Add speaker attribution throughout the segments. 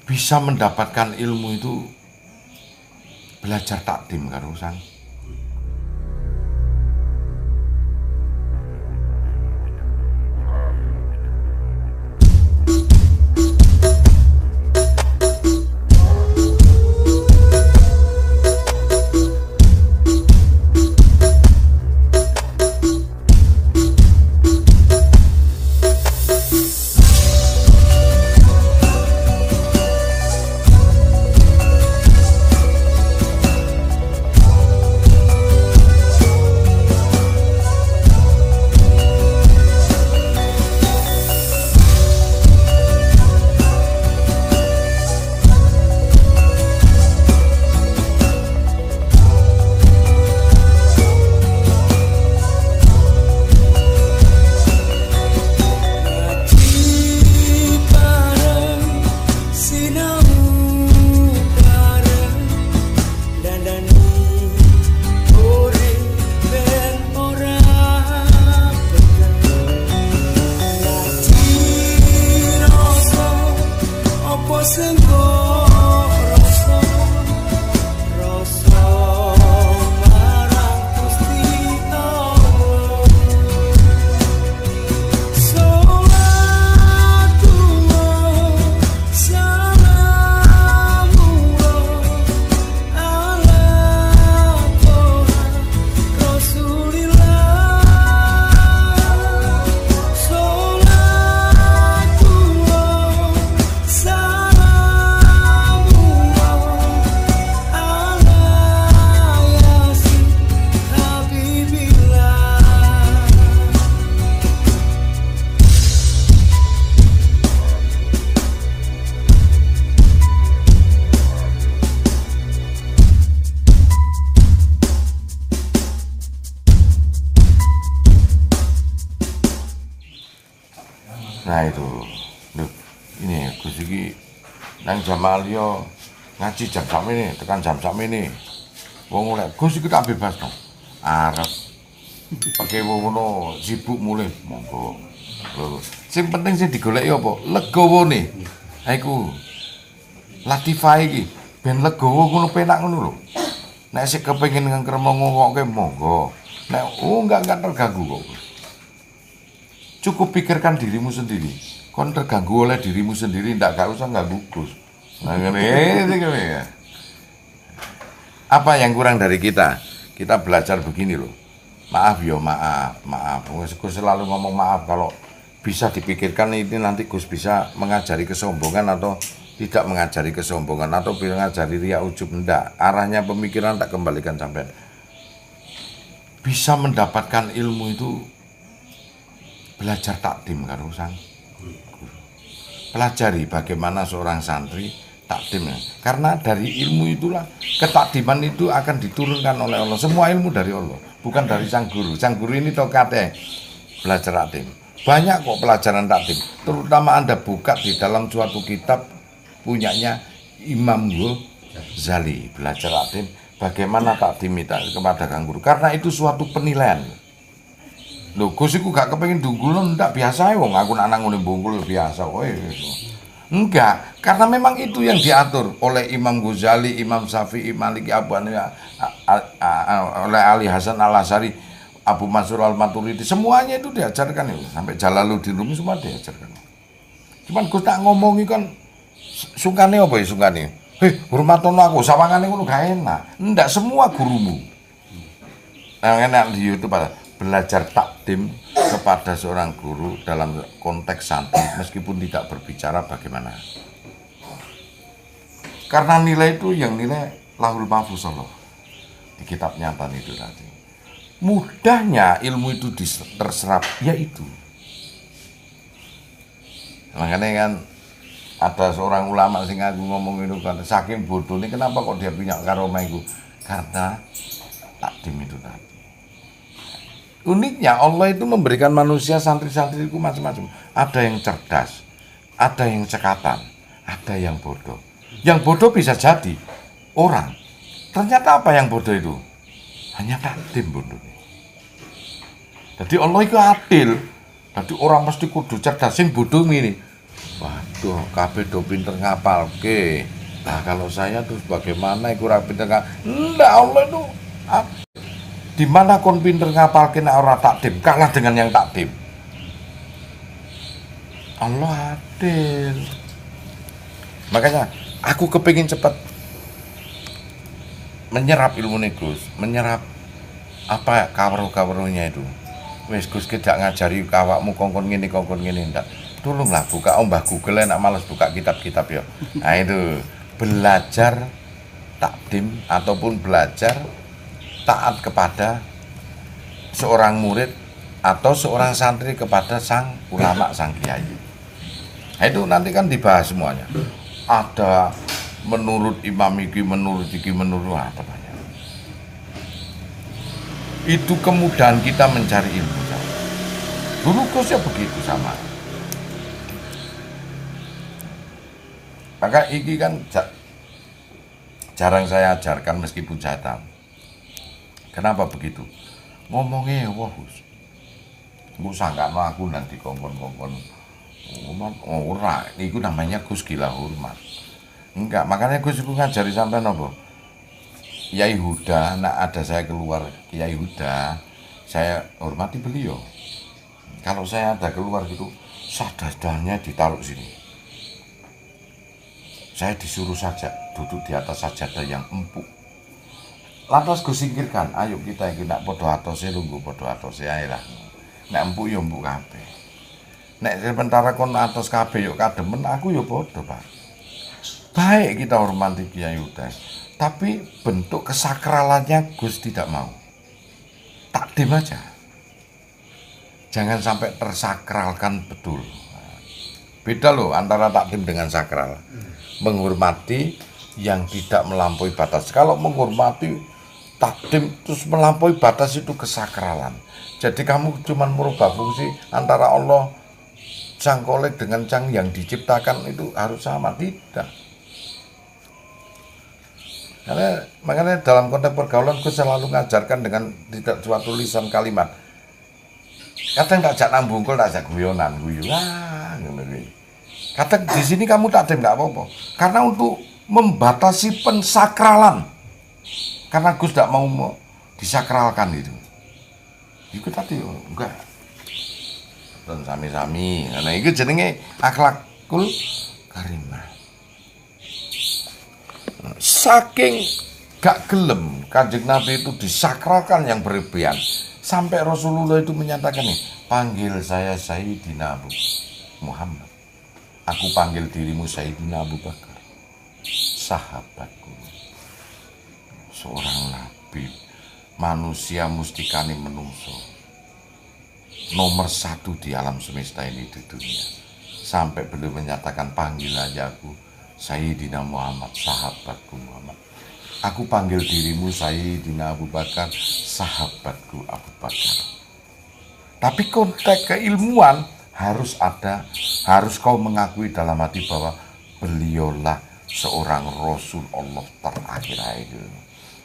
Speaker 1: bisa mendapatkan ilmu itu belajar takdim karo sang. Nah itu, loh, ini Gus iki nang Jamal yo ngaji jam sak ini, tekan jam sak ini. Wong oleh Gus iki tak bebas dong. Arep pakai wong ngono sibuk mulih monggo. Lho, sing penting sing digoleki apa? Legawane. Ha iku. Latifah iki ben legawa ngono penak ngono lho. Nek sik kepengin ngkremo ngokke monggo. Nek enggak terganggu kok. Cukup pikirkan dirimu sendiri. Kon terganggu oleh dirimu sendiri, gak usah ganggu Gus. Nah, ya. Apa yang kurang dari kita? Kita belajar begini loh. Maaf yo, maaf. Gus selalu ngomong maaf kalau bisa dipikirkan ini nanti Gus bisa mengajari kesombongan atau tidak mengajari kesombongan atau mengajari riya ujub. Enggak, arahnya pemikiran tak kembalikan sampai bisa mendapatkan ilmu itu belajar takdim karo sang guru. Pelajari bagaimana seorang santri takdimnya. Karena dari ilmu itulah ketakdiman itu akan diturunkan oleh Allah. Semua ilmu dari Allah, bukan dari sang guru. Sang guru ini tokatnya belajar takdim. Banyak kok pelajaran takdim. Terutama Anda buka di dalam suatu kitab punyanya Imam Ghazali, belajar takdim. Bagaimana takdim itu kepada sang guru. Karena itu suatu penilaian. Lho, Gus iku gak kepengin dunggul ndak biasa wong aku anak ngene bungkul biasa kowe. Enggak, karena memang itu yang diatur oleh Imam Ghazali, Imam Syafi'i, Maliki, Abu Hanifah, oleh Ali Hasan Al-Asy'ari, Abu Mansur Al-Maturidi, semuanya itu diajarkan itu. Sampai Jalaluddin Rumi semua diajarkan. Cuman Gus tak ngomongi kan sungkane apa ya sungkane? Hormatono aku, sawangane ngono gak enak. Ndak semua gurumu. Nah, enak di YouTube ada belajar takdim kepada seorang guru dalam konteks santri meskipun tidak berbicara bagaimana. Karena nilai itu yang nilai Lauhul Mahfuz Allah di kitab nyata itu tadi. Mudahnya ilmu itu terserap yaitu. Makanya kan ada seorang ulama sing aku ngomong itu kan saking bodohnya kenapa kok dia punya karomah itu? Karena takdim itu tadi. Uniknya Allah itu memberikan manusia santri-santri itu macam-macam. Ada yang cerdas, ada yang cekatan, ada yang bodoh. Yang bodoh bisa jadi orang. Ternyata apa yang bodoh itu? Hanya takdim bodohnya. Jadi Allah itu adil. Jadi orang mesti kudu cerdas, sing bodoh ini. Waduh, kabeh do pinter ngapalke. Nah, kalau saya tuh bagaimana iku ora pinter ndak Allah itu di mana kon pinter ngapalke nek ora takdim, kalah dengan yang takdim. Allah adil. Makanya aku kepingin cepat menyerap ilmu Gus, menyerap apa kawruh-kawruhnya itu. Wis Gus tidak ngajari awakmu kongkon ngene ndak. Tolonglah buka Mbah Google enak males buka kitab-kitab ya. Nah itu belajar takdim ataupun belajar taat kepada seorang murid atau seorang santri kepada sang ulama, sang kiai. Nah, itu nanti kan dibahas semuanya. Ada menurut imam iki, menurut apa namanya. Itu kemudahan kita mencari ilmu. Dulu Gus ya begitu sama. Maka iki kan jarang saya ajarkan meskipun saya tahu. Kenapa begitu? Ngomongnya wah Gus. Gus sangkano aku nanti kongkon ora, itu namanya Gus gila hormat. Enggak, makanya Gus itu ngajari sampean apa? Kiai Huda, nak ada saya keluar Kiai Huda, saya hormati beliau. Kalau saya ada keluar gitu, sadar-sadarnya ditaruh sini. Saya disuruh saja duduk di atas sajadah yang empuk. Lantas Gus singkirkan, ayo kita iki nak padha atose lungguh padha atose ae lah. Nek empuk ya empuk kabeh. Nek sementara kon atos kabeh yo kademen, aku yo padha, Pak. Baik kita hormati Kiai Huda, tapi bentuk kesakralannya Gus tidak mau. Takdim aja. Jangan sampai tersakralkan betul. Beda loh antara takdim dengan sakral. Menghormati yang tidak melampaui batas. Kalau menghormati takdim terus melampaui batas itu kesakralan. Jadi kamu cuma merubah fungsi antara Allah sang kolek dengan sang yang diciptakan itu harus sama, tidak. Karena makanya dalam konteks pergaulan aku selalu ngajarkan dengan tidak suatu tulisan kalimat. Kadang tak jak nambungkul, tak jak guyonan, guyu. Kadang di sini kamu takdim nggak apa-apa. Karena untuk membatasi pensakralan. Karena Gus tidak mau disakralkan itu. Itu tadi enggak. Dan sami-sami. Nah itu jenenge akhlakul karimah. Saking gak gelem Kanjeng Nabi itu disakralkan yang berlebihan. Sampai Rasulullah itu menyatakan nih, panggil saya Sayyidina Abu Muhammad. Aku panggil dirimu Sayyidina Abu Bakar. Sahabatku. Seorang nabi, manusia mustikane menungso. Nomor satu di alam semesta ini di dunia. Sampai beliau menyatakan panggil aja aku Sayyidina Muhammad, sahabatku Muhammad. Aku panggil dirimu Sayyidina Abu Bakar, sahabatku Abu Bakar. Tapi konteks keilmuan harus ada, harus kau mengakui dalam hati bahwa beliaulah seorang Rasul Allah terakhir itu.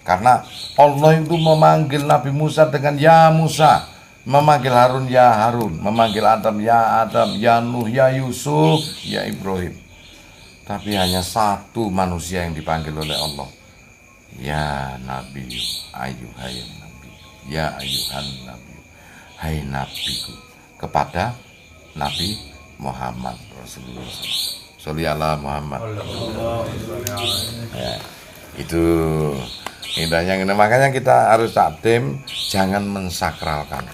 Speaker 1: Karena Allah itu memanggil Nabi Musa dengan ya Musa, memanggil Harun ya Harun, memanggil Adam ya Adam, ya Nuh ya Yusuf, ya Ibrahim. Tapi hanya satu manusia yang dipanggil oleh Allah. Ya Nabi, ayuhai Nabi, ya ayuhan Nabi, hai Nabiku, kepada Nabi Muhammad Rasulullah. Sholli ala Muhammad. Ya, itu indahnya. Makanya kita harus takdim, jangan mensakralkan.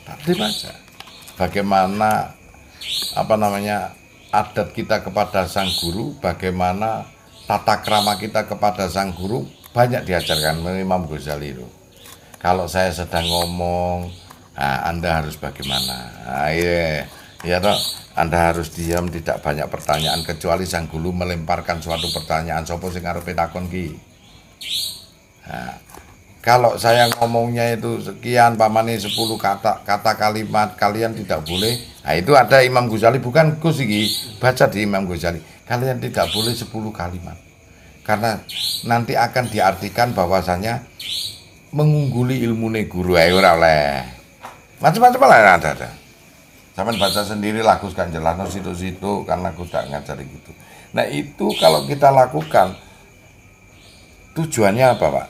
Speaker 1: Takdim aja. Bagaimana adat kita kepada sang guru, bagaimana tata krama kita kepada sang guru, banyak diajarkan oleh Imam Ghazali itu. Kalau saya sedang ngomong, nah, Anda harus bagaimana? Nah, ya toh, Anda harus diam, tidak banyak pertanyaan, kecuali sang guru melemparkan suatu pertanyaan, sapa sing arepe takon ki. Nah, kalau saya ngomongnya itu sekian, pamane 10 kata kalimat, kalian tidak boleh. Nah, itu ada Imam Ghazali, bukan Gus iki, baca di Imam Ghazali. Kalian tidak boleh 10 kalimat. Karena nanti akan diartikan bahwasanya mengungguli ilmune guru ae ora oleh. Macam-macam lah ada. Sampean baca sendiri lah Gus kan jelas situ-situ karena Gus gak ngajari gitu. Nah itu kalau kita lakukan tujuannya apa Pak?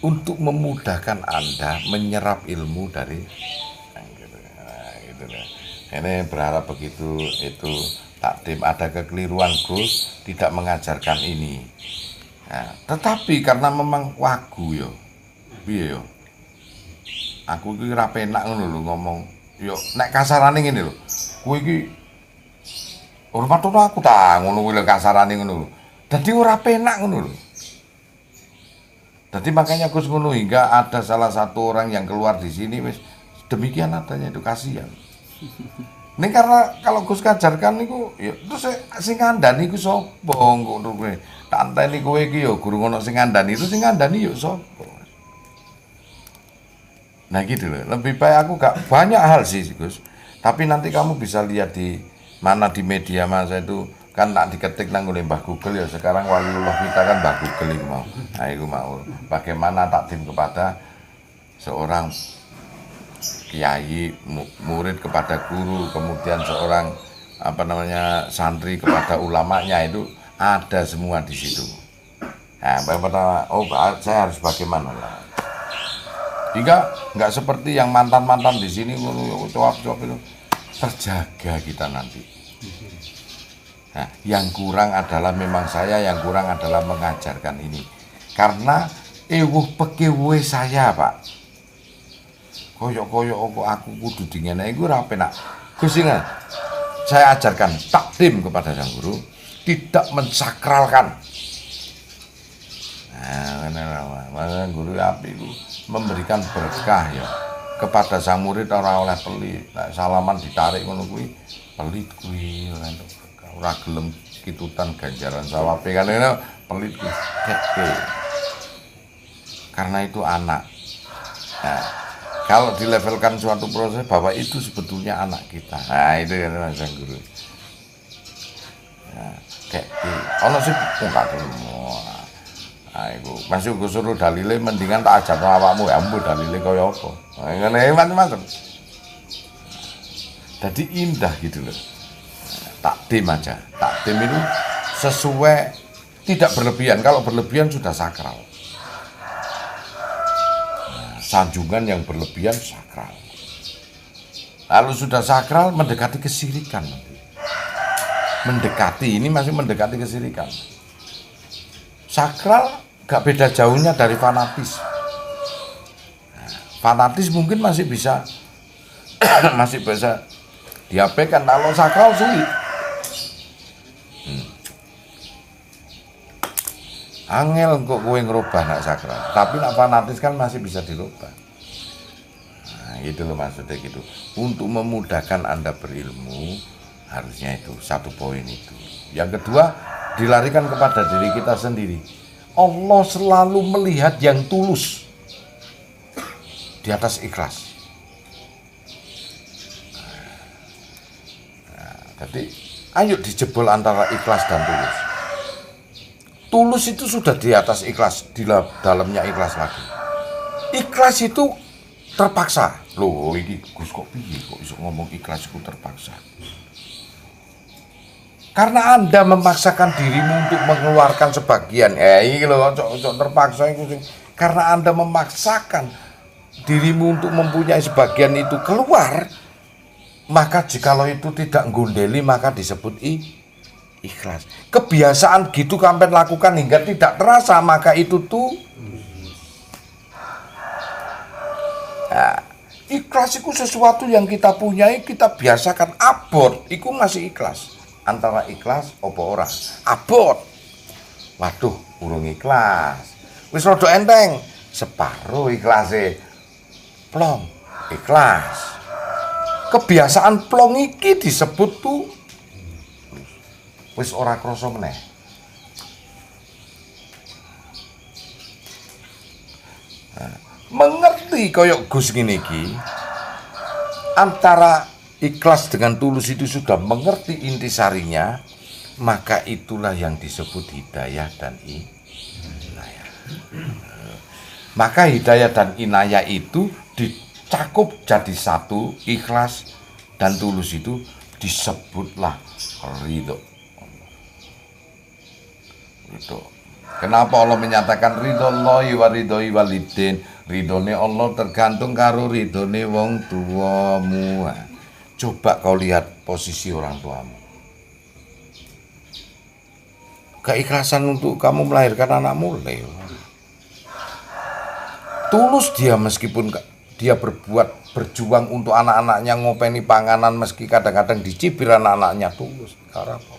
Speaker 1: Untuk memudahkan Anda menyerap ilmu dari gitu. Ini berharap begitu itu takdim ada kekeliruan Gus tidak mengajarkan ini. Nah, tetapi karena memang wagu yo, piye yo. Aku iki ora penak ngono lho ngomong. Yo nek kasarane ngene lho. Kowe iki hormat aku ta ngono kuwi lho kasarane ngono lho. Dadi ora penak ngono lho. Jadi makanya Gus ngono hingga ada salah satu orang yang keluar di sini wis demikian adanya itu kasihan. Ini karena kalau Gus ngajarkan niku ya terus sing ngandani iku sapa ngono kowe. Tak anteni kowe iki ya guru ngono sing ngandani itu sing ngandani ya sapa. Nah gitu loh. Lebih baik aku gak banyak hal sih Gus. Tapi nanti kamu bisa lihat di mana di media masa itu kan tak diketik nang oleh Mbah Google ya sekarang waliullah kita kan Mbah Google itu mau. Nah itu mau bagaimana takdim kepada seorang kiai murid kepada guru kemudian seorang apa namanya santri kepada ulamanya itu ada semua di situ. Nah pertama saya harus bagaimana lah. Hingga nggak seperti yang mantan-mantan di sini cuap-cuap itu terjaga kita nanti. Nah, yang kurang adalah memang saya yang kurang adalah mengajarkan ini. Karena pekewe saya, Pak. Koyok-koyok aku kudu dingene iku ora penak. Gus ingat, saya ajarkan takdim kepada sang guru, tidak mensakralkan. Nah, guru api itu memberikan berkah ya kepada sang murid orang oleh pelit. Nah, salaman ditarik ngono kuwi pelit kuwi ora gelem kitutan ganjaran sawabe kan ini pelit kuwi. Karena itu anak. Nah, kalau dilevelkan suatu proses bahwa itu sebetulnya anak kita. Nah, itu kan Mas Guru. Nah, kayak ono sih tak terima. Nah, iku masuk gue suruh dalile mendingan tak ajarno awakmu ya ambu dalile kaya apa. Nah, ngene macam-macam. Jadi indah gitu loh. Takdim aja. Takdim itu sesuai tidak berlebihan. Kalau berlebihan sudah sakral. Nah, sanjungan yang berlebihan sakral. Lalu sudah sakral mendekati kesirikan. Mendekati ini masih mendekati kesirikan. Sakral gak beda jauhnya dari fanatis. Nah, fanatis mungkin masih bisa masih bisa diabaikan, kalau sakral sulit. Angel kok kowe ngerubah nak sakral, tapi nak fanatis kan masih bisa dirubah. Nah, gitu loh maksudnya gitu. Untuk memudahkan Anda berilmu, harusnya itu satu poin itu. Yang kedua, dilarikan kepada diri kita sendiri. Allah selalu melihat yang tulus di atas ikhlas. Nah, jadi ayo dijebol antara ikhlas dan tulus. Tulus itu sudah di atas ikhlas, di dalamnya ikhlas lagi. Ikhlas itu terpaksa. Loh, ini Gus kok piye kok bisa ngomong ikhlas itu terpaksa? Karena Anda memaksakan dirimu untuk mengeluarkan sebagian. Ini loh, cok terpaksa itu. Karena Anda memaksakan dirimu untuk mempunyai sebagian itu keluar, maka jikalau itu tidak gondeli maka disebut ikhlas. Kebiasaan gitu sampai lakukan hingga tidak terasa, maka itu tuh nah, ikhlas itu sesuatu yang kita punyai, kita biasakan abot, itu masih ikhlas. Antara ikhlas apa ora? Abot. Waduh, urung ikhlas. Wis rada enteng, separuh ikhlase. Plong, ikhlas. Kebiasaan plong iki disebut tuh wis ora krasa meneh. Nah, mengerti koyok Gus ngene iki antara ikhlas dengan tulus itu sudah mengerti intisarinya, maka itulah yang disebut hidayah dan inayah. Maka hidayah dan inayah itu cakup jadi satu, ikhlas dan tulus itu disebutlah ridho. Ridho. Kenapa Allah menyatakan ridhollahi wa ridhoi walidin? Ridhone Allah tergantung karo ridhone wong tuamu. Coba kau lihat posisi orang tuamu. Keikhlasan untuk kamu melahirkan anakmu, tulus dia meskipun dia berjuang untuk anak-anaknya, ngopeni panganan meski kadang-kadang dicibir anak-anaknya, tulus. Karena apa?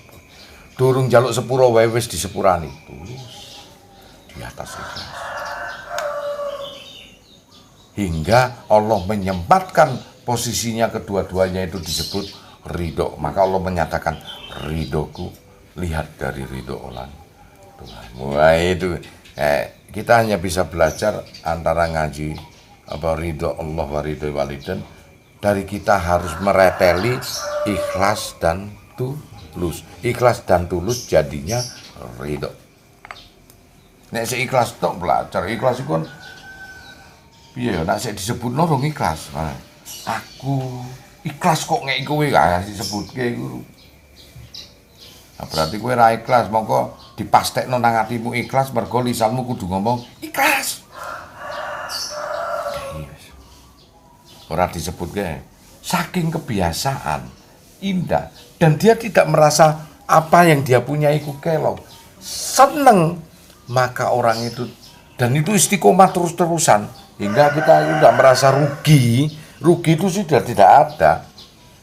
Speaker 1: Durung jaluk sepuro wae wis disepurani, tulus. Di atas ikhlas. Hingga Allah menyempatkan posisinya kedua-duanya itu disebut ridho. Maka Allah menyatakan ridhoku lihat dari ridho orang Tuhan. Wah itu kita hanya bisa belajar antara ngaji apa ridho Allah wa ridho walidin dari kita harus mereteli ikhlas dan tulus. Ikhlas dan tulus jadinya ridho. Nek seikhlas tok belajar ikhlas iku kan piye ya nek sik disebutno rong ikhlas. Nah, aku ikhlas kok ngeki kowe gak disebutke iku. Nah, berarti kowe ra ikhlas, mongko dipastekno nang atimu ikhlas mergo lisanmu kudu ngomong ikhlas. Ora disebutke. Saking kebiasaan indah dan dia tidak merasa apa yang dia punya itu kelok. Seneng, maka orang itu dan itu istiqomah terus-terusan hingga kita tidak merasa rugi. Rugi itu sudah tidak ada.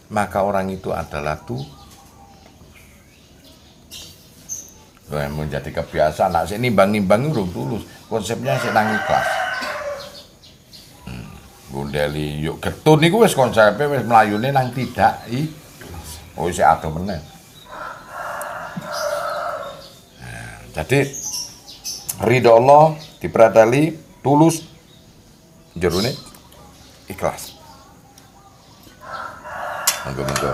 Speaker 1: Maka orang itu adalah menjadi kebiasaan. Nak sik nimbang-nimbang urung tulus. Konsepnya sik nang ikhlas. Gundeli yuk getun niku wis konsepe wis mlayune nang tidak ikhlas. Oh isih ado meneh. Nah, jadi ridho Allah dipreteli tulus jerone ikhlas. Monggo-monggo.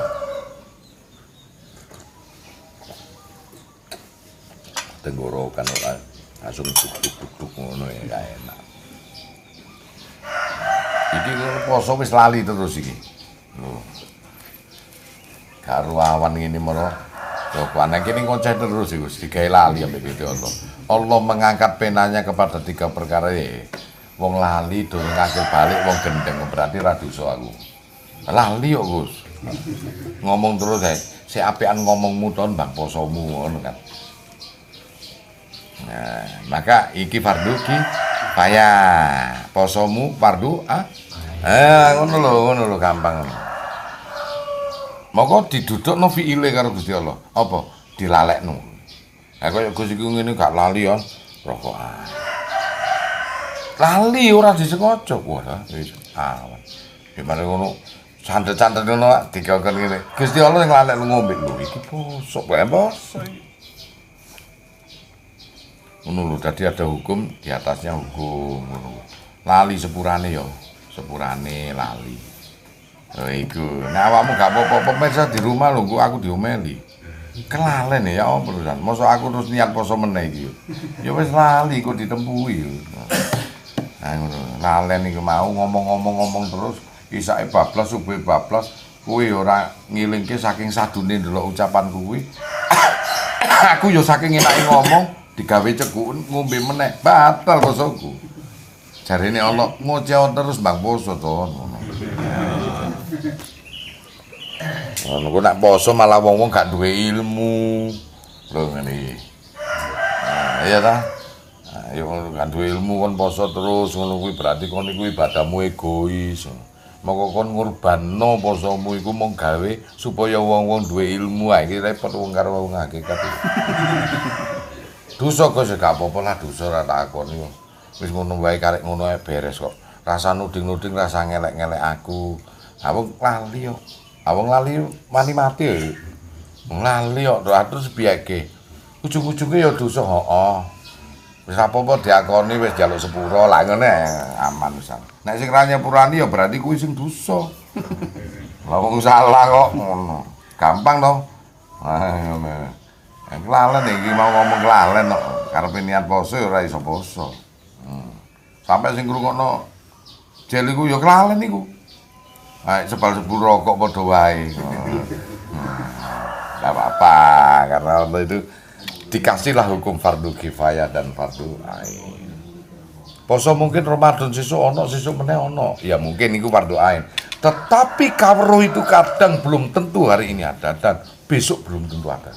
Speaker 1: Tenggorokan ora langsung duk-duk ngono ya gak enak. Iki poso wis lali terus iki. Lho. Karo awan ngene moro. Coba nek kene ngoceh terus iku digawe lali ambek Gusti Allah. Allah mengangkat penanya kepada 3 perkara wong lali durung ngakil balik wong gendeng berarti ra dosa aku. Lali kok Gus. Ngomong terus ae. Sik apian ngomongmu ton bang posomu ngono kan. Nah, maka iki fardu kifayah. Posomu fardu ngono lho gampang. Moko didudukno fiile karo Gusti Allah. Apa? Dilalekno. Lah kaya Gus iki ngene gak lali ya. Rokokan. Lali ora disengaja kok wis awan. Gimana ngono santet-santet ngono dikon ngene. Gusti Allah sing lalekno ngombe lho iki bosok wae bosok. Ngono lho, dadi ada hukum di atasnya hukum ngono. Lali sepurane ya, sepurane lali. Oh iku. Nah awakmu gak apa-apa pemirsa di rumah lho, aku diomeli. Kelalen ya apa terusan. Mosok aku terus niat poso meneh iki. Ya wis lali kok ditempuhi. Nah ngono, lalen iki mau ngomong terus isake bablas subuhe bablas kuwi ora ngilingke saking sadune ndelok ucapan kuwi. Aku ya saking enake ngomong digawe cekuk ngombe meneh batal posoku. Jarene Allah ngoceh terus Bang poso to ngono. Ngono kok nek poso malah wong-wong gak duwe ilmu. Lho ngene iki. Nah, iya ta? Nah, ya gak duwe ilmu kon poso terus ngono kuwi berarti kon iku ibadahmu egois. Moko kon ngurbanno posomu iku mung gawe supaya wong-wong duwe ilmu ae iki repot wong karo wong hakikat. Dosa kok gak apa-apa lah dosa ora takoni. Wis ngono wae karek ngono ae beres kok. Rasa nuding-nuding rasa ngelek-ngelek aku. Awong lali yo. Awong lali wani mati yo. Lali yo terus piye ujung-ujunge yo dosa heeh. Wis apa-apa diakoni wis njaluk sepuro lah ngene aman wis. Nek sing ra nyepurani ya berarti kuwi sing dosa. Lah wong salah kok ngono. Gampang to. Ngono. Kelalen iki mau ngomong kelalen kok karepe niat poso ya ora iso poso. Sampai sing ngrungokno Jel iku ya kelalen iku. Ae sebal-sebul rokok padha wae. Enggak apa-apa karena Allah itu dikasihlah hukum fardu kifayah dan fardu ain. Poso mungkin Ramadan sesuk ono, sesuk meneh ono. Ya mungkin itu fardu ain. Tetapi kawruh itu kadang belum tentu hari ini ada dan besok belum tentu ada.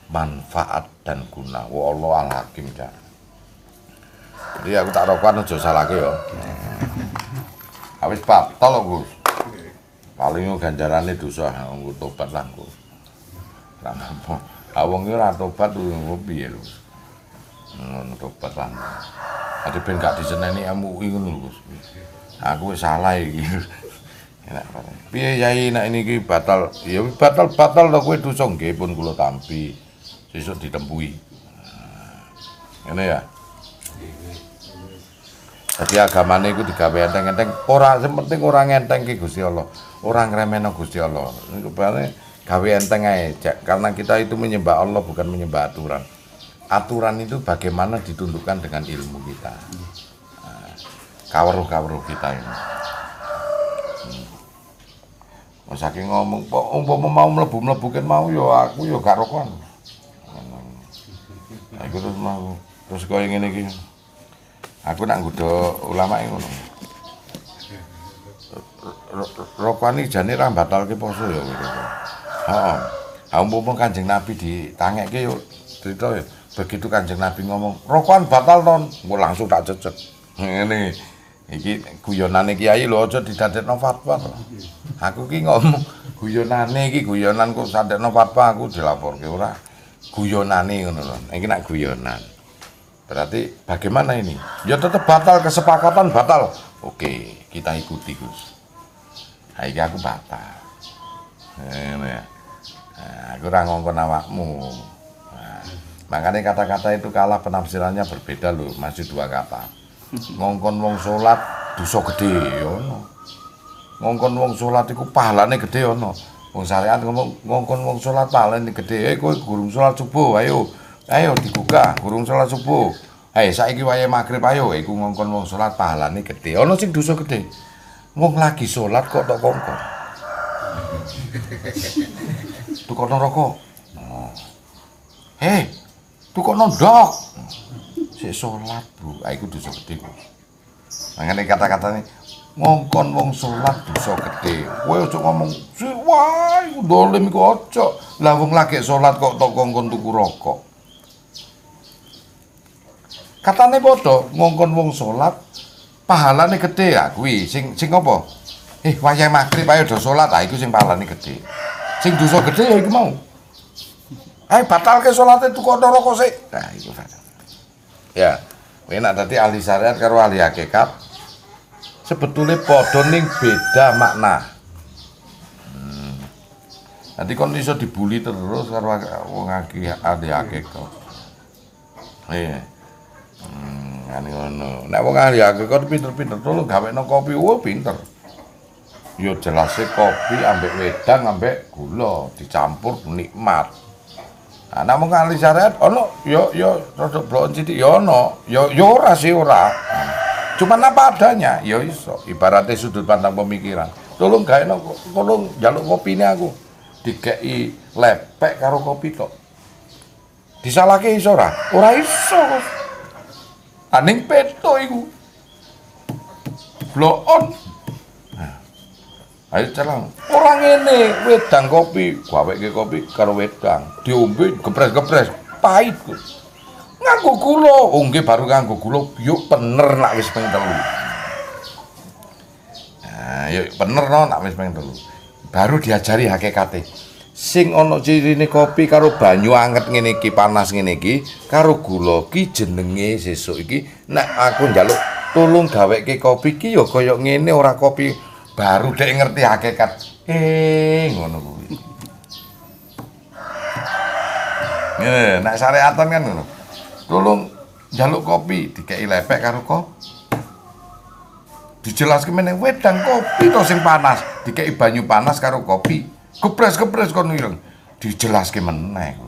Speaker 1: Manfaat dan guna. Wa Allah al-Hakim ya. Jadi aku tak rokokan aja salahke ya. Habis batal kok, Gus. Paling ganjarane dosa nggo tobat lah kok. Lah napa? Awong iki ora tobat lho piye lho. Ngono tobat lah. Ade ben gak diseneni MUI ngono lho, Gus. Aku wis salah iki. Enak bareng. Piye Yai nek niki batal? Ya batal to kowe dosa nggih pun kula tampi. Sesuk ditempui. Ngene ya. Jadi agamane iku digawe enteng-enteng, ora penting ora ngentengke Gusti Allah. Ora ngremehno Gusti Allah. Niku berarti gawe enteng ae. Karena kita itu menyembah Allah bukan menyembah aturan. Aturan itu bagaimana ditundukkan dengan ilmu kita. Nah, kawruh-kawruh kita ini. Saking ngomong, umpama mau mlebu-mlebu ken mau ya aku ya gak rokokan. Nah, iku terus mau terus koyo ngene iki. Aku nak nggodha ulama ngono. Rokokan iki jane ra batalke poso ya gitu. Heeh. Umpama Kanjeng Nabi ditangekke yo cerita ya. Begitu Kanjeng Nabi ngomong, "Rokokan batal ton." Engko langsung tak cecet. Ngene. Iki guyonane kiai lho aja didadekno fatwa to. Aku ki ngomong guyonane iki guyonan kok sadekno fatwa aku dilaporke ora. Guyonane ngono lho. Iki nak guyonan. Berarti bagaimana ini? Ya tetap batal, kesepakatan batal. Oke, kita ikuti Gus. Nah, ini aku batal. Nah, aku ora ngongkon awakmu. Nah, makanya kata-kata itu kalah penafsirannya berbeda loh, masih dua kata. Ngongkon wong salat dosa gede ya ono. Ngongkon wong salat iku pahalane gede ono. Wong syariat ngomong ngongkon wong salat pahalane gede. Kowe gurung salat subuh, ayo. Ayo digugah, gurung salat subuh. Saiki wayahe magrib ayo, iku ngongkon wong salat pahalane gede. Ana sing dosa gede. Wong lagi salat kok tok kongkon. Tukono rokok. Tukono ndok. Sik salat, Bu. Iku dosa gede, Bu. Mangane kata-katane ngongkon wong salat dosa gede. Kowe aja ngomong, "Wah, iku dolim iku aja." Lah wong lagi salat kok tok kongkon tuku rokok. Katane padha ngongkon wong salat pahalane gede ya kuwi sing apa? Wayahe magrib ayo do salat iku sing pahalane gede. Sing dosa gede ya iku mau. Batalke salate tuku rokok sik. Nah iku batal. Ya, enak dadi ahli syariat karo ahli hakikat sebetulnya padha ning beda makna. Nanti kon iso dibuli terus karo wong ahli hakikat. Iya. Ngene ngono. Nek wong ahli hakikat pinter-pinter tolong gawekno kopi, pinter. Yo jelase kopi ambek wedang ambek gula dicampur nikmat. Nek wong ahli syariat ono yo rada blok sithik yo ono. Yo ora sih ora. Cuman apa adanya, yo iso. Ibaratnya sudut pandang pemikiran. Tolong tolong njaluk kopine aku. Dikeki lepek karo kopi tok. Disalahke iso ora? Ora iso. Aning peto iku. Blow on. Ayo celang. Ora ngene, wedang kopi, gaweke kopi karo wedang, diombe gepres-gepres, pahit kok. Nganggo gula, nggih baru nganggo gula, yo bener nak wis ping 3. Nah, yo bener no nak wis ping 3. Baru diajari hakikate. Sing ana cirine kopi karo banyu anget ngene iki panas ngene iki karo gula ki jenenge sesuk iki nek aku njaluk tulung gaweke kopi ki ya kaya ngene ora kopi baru dek ngerti hakikat ngono kuwi. Nek syariatan kan ngono. Tulung njaluk kopi dikeki lepek karo dijelaske meneh wedang kopi to sing panas dikeki banyu panas karo kopi. Gepres-gepres kon ireng dijelaske meneh.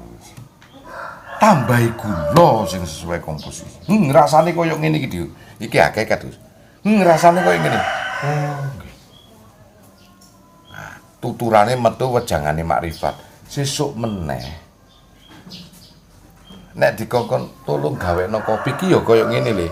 Speaker 1: Tambahi gula sing sesuai komposisi. Rasane koyo ngene iki, Iki hakikat, Gus. Rasane koyo ngene. Oh, nggih. Nah, tuturane metu wejangane makrifat. Sesuk meneh nek dikongkon tolong gawekno kopi ki ya kaya ngene lho.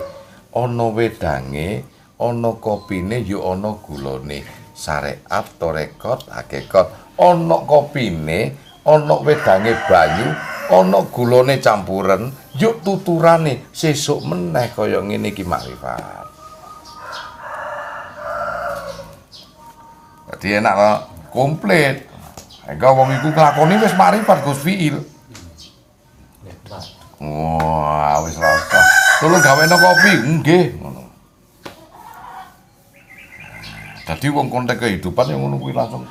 Speaker 1: Ana wedange, ana kopine, ya ana gulane. Syariat, tarekat, hakikat. Ana kopine, ana wedange banyu, ana gulane campuren, yuk tuturane sesuk meneh kaya ngene iki makrifat. Dadi enak kok komplit. Engko wong iku nglakoni wis makrifat Gus fiil. Wah, wis rasa. Tolong gaweno kopi, nggih, ngono. Dadi wong konteks kehidupan yang ngono kuwi langsung.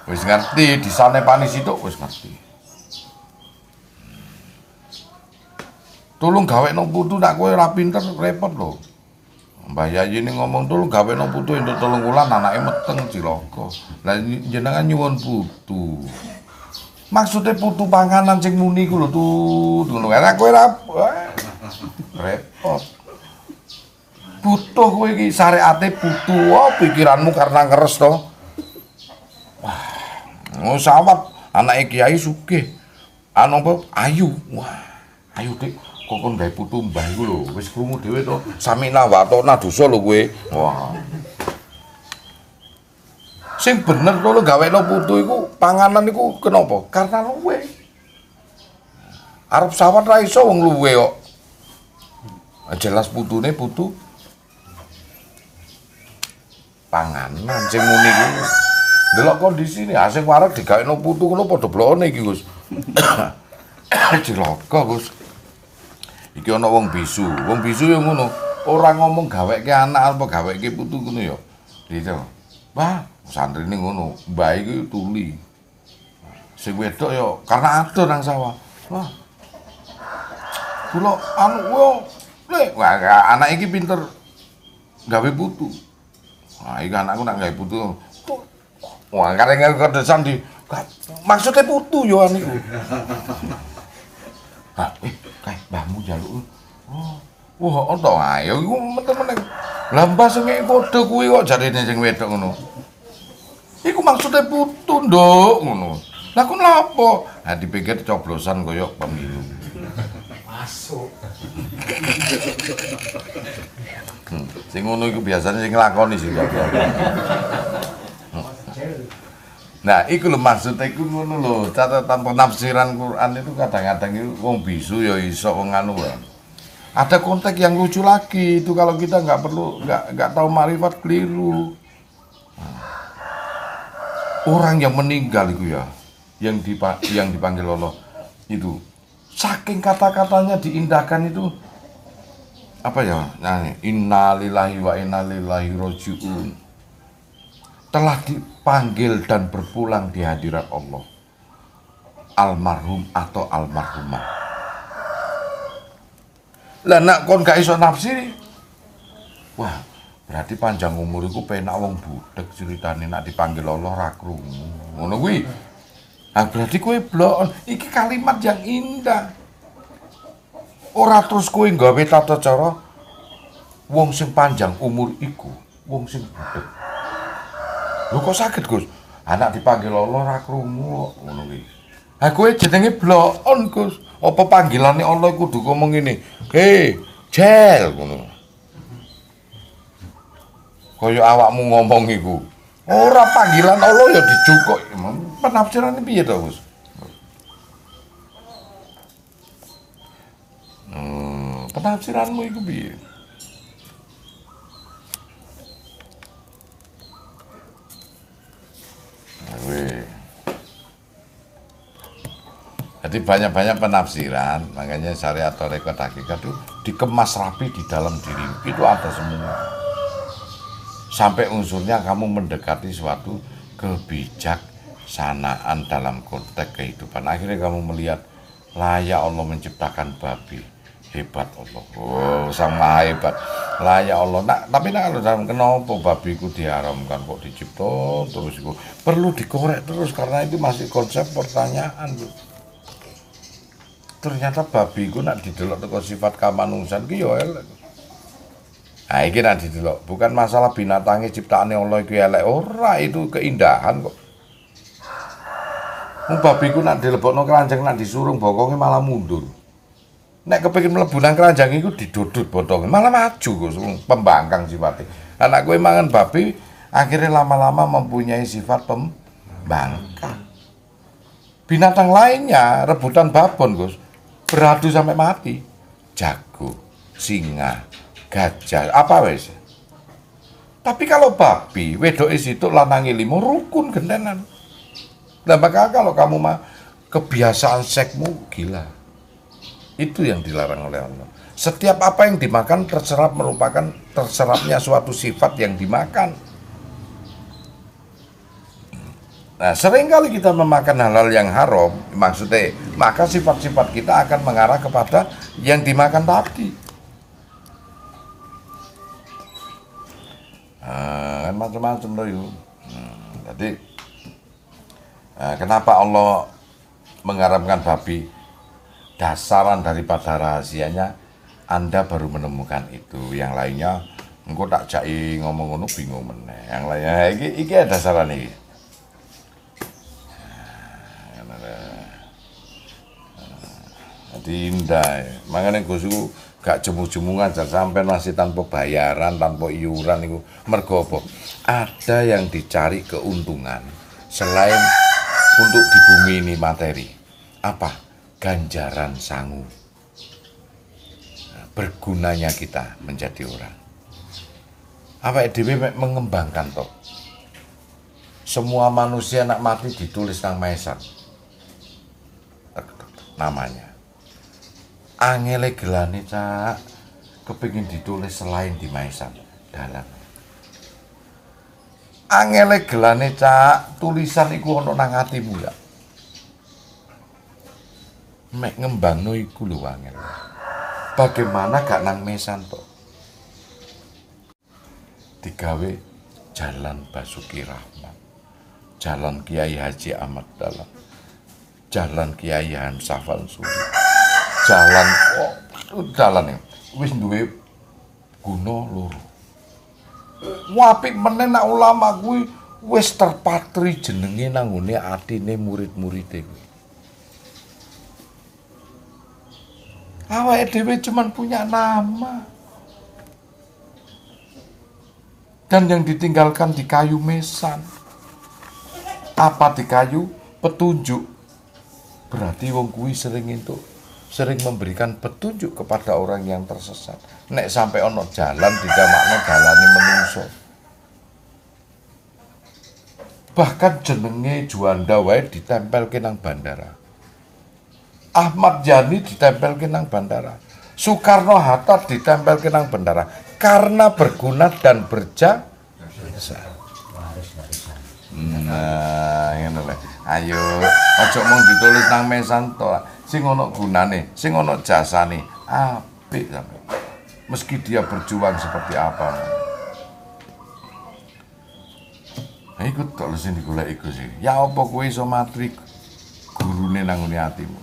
Speaker 1: Wis ngerti, disane panis itu wis ngerti. Tolong gaweno putu nak kowe ora pinter repot lho. Mbah Yayi ini ngomong tolong gaweno putu entuk 3 wulan anake meteng cilaka. Lah jenengan nyuwun putu. Maksudnya putu panganan sing muni ku lho ngono kan kowe ora repot. Butuh kowe iki syariate putu pikiranmu karena ngeres to. Wah, sawat anake kiai sugih. Anu apa ayu. Wah, ayu Dik, kok gawe putu mbah iku lho. Wis krungu dhewe to. Samina wa ta'na dosa lho kowe. Wah. Sing bener to lho gawekno putu iku panganan iku kenapa? Karena luwe. Arep sawat ra iso wong luwe kok. Jelas putune putu panganan sing muni iki. Delok kondisine, sing wareg digawekno putu ngono padha blokone iki, Gus. Cilaka, Gus. Iki ana wong bisu. Wong bisu ya ngono. Ora ngomong gaweke anak apa gaweke putu ngono ya. Gitu. Wah, santrine ngono, mbah iki tuli. Sing wedok ya karena adoh nang sawah. Wah. Kula anu wah anak iki pinter gawe putu. Wah, iki anakku nak gawe putu. Wah, kareng kedesan di maksudnya putu yo niku. Hah, kae mbahmu njaluk. Oh. Wah, ono ae iku meneng-meneng. Lah mbah sing padha kuwi kok jarine sing wedok ngono. Iku maksudnya putu, Nduk, ngono. Lah kok napa? Nah dipikir coblosan koyo pemilu. Masuk. Sing ngono iku biasane sing nglakoni sing Nah, iku lho maksudnya iku ngono lho. Catatan penafsiran Quran itu kadang-kadang itu wong bisu ya iso wong anu wae. Ada konteks yang lucu lagi itu kalau kita nggak tahu makrifat keliru. Orang yang meninggal itu ya, yang dipanggil Allah itu, saking kata-katanya diindahkan itu apa ya? Nah, innalillahi wa inna ilaihi raji'un. Telah dipanggil dan berpulang di hadirat Allah. Almarhum atau almarhumah. Lah nak kon gak iso nafsiri. Wah, berarti panjang umur iku penak wong budhek ceritane nak dipanggil Allah ra krungu. Ngono kuwi. Ah berarti kowe blok. Iki kalimat yang indah. Ora terus kowe gawe tata cara wong sing panjang umur iku, wong sing budhek. Lho kok sakit, Gus? Anak dipanggil Allah ra krungu ngono kuwi. Ha kowe jenenge blok on, Gus. Apa panggilane Allah kudu ngomong ngene. Hei, Jel ngono. Kaya awakmu ngomong iku. Ora panggilan Allah ya dijukuk. Penafsirane piye to, Gus? Penafsiranmu iku piye? Jadi banyak-banyak penafsiran, makanya syariat tarekat hakikat itu dikemas rapi di dalam diri. Itu ada semua. Sampai unsurnya kamu mendekati suatu kebijaksanaan dalam konteks kehidupan. Akhirnya kamu melihat layak Allah menciptakan babi. Hebat Allah. Oh, sama hebat. Layak Allah. Nah, tapi kalau dalam kenapa babi itu diharamkan kok dicipta terus itu perlu dikorek terus karena itu masih konsep pertanyaan. Ternyata babi itu nak didelok teko sifat kamanusiaan ki ya elek. Nah, iki nek didelok, bukan masalah binatangnya ciptaane Allah iku elek ora, itu keindahan kok. Wong babi ku nek dilebokno keranjang nek disurung bokonge malah mundur. Nek kepengin mlebu nang keranjang iku didudut botonge, malah maju Gus, pembangkang sifatnya. Anak kowe mangan babi, akhirnya lama-lama mempunyai sifat pembangkang. Binatang lainnya rebutan babon Gus, beradu sampai mati. Jago, singa, gajah, apa wes. Tapi kalau babi, wedoke situ lanange 5 rukun gentenan. Nah, maka kalau kamu mah kebiasaan seksmu gila. Itu yang dilarang oleh Allah. Setiap apa yang dimakan terserap merupakan terserapnya suatu sifat yang dimakan. Nah, seringkali kita memakan hal-hal yang haram, maksudnya, maka sifat-sifat kita akan mengarah kepada yang dimakan tadi. Kan macam-macam loh itu. Jadi, kenapa Allah mengharamkan babi? Dasaran daripada rahasianya, Anda baru menemukan itu. Yang lainnya, engkau tak jai ngomong ngono bingung meneh. Yang lainnya, iki ada dasaran ini. Jadi indah, makanya Gusku gak jemu-jemungan sampai masih tanpa bayaran, tanpa iuran itu mergo apa? Ada yang dicari keuntungan selain untuk di bumi ini materi. Apa? Ganjaran sangu. Bergunanya kita menjadi orang. Apa dhewe mengembangkan toh? Semua manusia nak mati ditulis nang maesan. Namanya. Angele gelane cak kepengin ditulis selain di maesan dalan. Angele gelane cak tulisan iku ana nang atimu ya. Mek ngembangno iku lho angel. Bagaimana gak nang mesan to? Digawe jalan Basuki Rahmat, jalan Kiai Haji Ahmad Dahlan, jalan Kiai Hamsafal Suri, jalan dalan wis duwe guna loro. Apik meneh nak ulama kuwi wis terpatri jenenge nang ngone atine murid-muride kuwi. Awake dhewe cuman punya nama. Dan yang ditinggalkan di kayu mesan. Apa di kayu? Petunjuk. Berarti wong kuwi sering memberikan petunjuk kepada orang yang tersesat. Nek sampai ono jalan didamakno dalane menungso. Bahkan jenenge Juanda wae ditempelke nang bandara. Ahmad Yani ditempelke nang bandara. Soekarno Hatta ditempelke nang bandara karena berguna dan berjasa. Nah, ngono lho. Ayo, aja mung ditulis nang mesan to. Sing ono gunane, sing ono jasane. Apik sampe. Meski dia berjuang seperti apa. Nah, iku tok sing digoleki iku sih. Ya apa kowe iso matri gurune nang ngene atimu?